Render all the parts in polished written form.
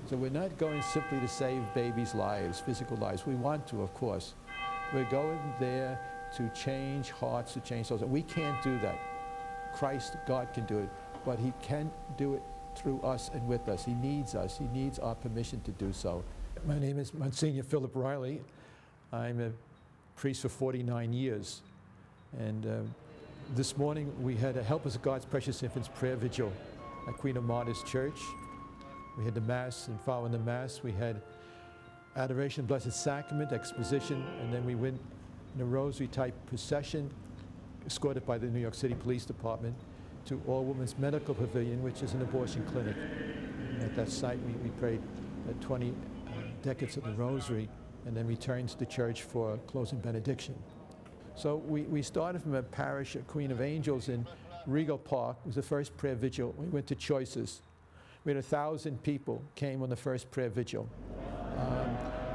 So we're not going simply to save babies' lives, physical lives. We want to, of course. We're going there to change hearts, to change souls. We can't do that. Christ, God can do it, but He can do it through us and with us. He needs us. He needs our permission to do so. My name is Monsignor Philip Riley. I'm a priest for 49 years. And this morning we had a Help Us God's Precious Infants prayer vigil at Queen of Martyrs Church. We had the Mass, and following the Mass we had Adoration of Blessed Sacrament, exposition, and then we went in a rosary type procession escorted by the New York City Police Department to All Women's Medical Pavilion, which is an abortion clinic. And at that site we prayed 20 decades of the rosary and then returned to the church for closing benediction. So we started from a parish at Queen of Angels in Regal Park. It was the first prayer vigil. We went to Choices. We had 1,000 people came on the first prayer vigil.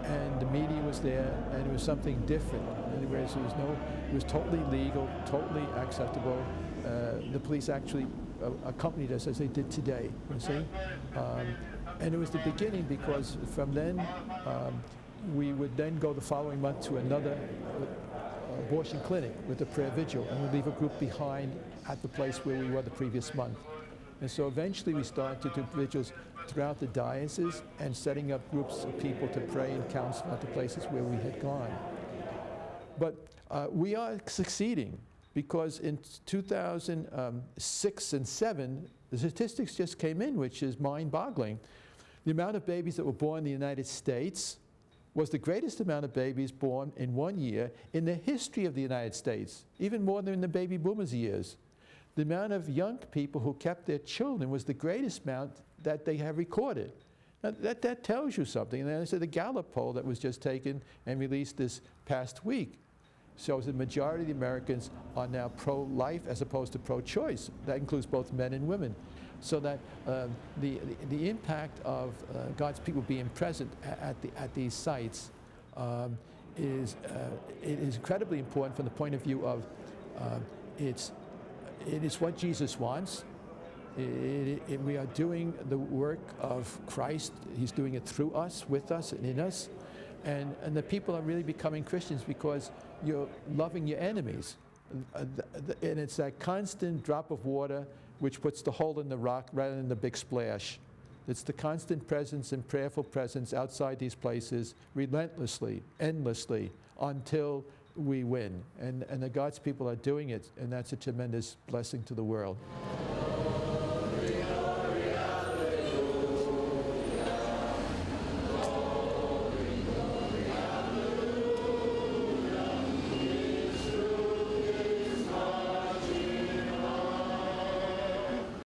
And the media was there, and it was something different. Anyways, it was totally legal, totally acceptable. The police actually accompanied us as they did today, you see. And it was the beginning, because from then we would then go the following month to another abortion clinic with a prayer vigil, and we'd leave a group behind at the place where we were the previous month. And so eventually we started to do vigils throughout the diocese and setting up groups of people to pray and counsel at the places where we had gone. But we are succeeding, because in 2006 and 7, the statistics just came in, which is mind-boggling. The amount of babies that were born in the United States was the greatest amount of babies born in 1 year in the history of the United States, even more than in the baby boomers' years. The amount of young people who kept their children was the greatest amount that they have recorded. Now, that tells you something. And then I said the Gallup poll that was just taken and released this past week shows the majority of the Americans are now pro-life as opposed to pro-choice. That includes both men and women. So that the impact of God's people being present at these sites is incredibly important from the point of view of it is what Jesus wants. We are doing the work of Christ. He's doing it through us, with us, and in us. And the people are really becoming Christians because you're loving your enemies. And it's that constant drop of water which puts the hole in the rock rather than the big splash. It's the constant presence and prayerful presence outside these places, relentlessly, endlessly, until we win. And the God's people are doing it, and that's a tremendous blessing to the world.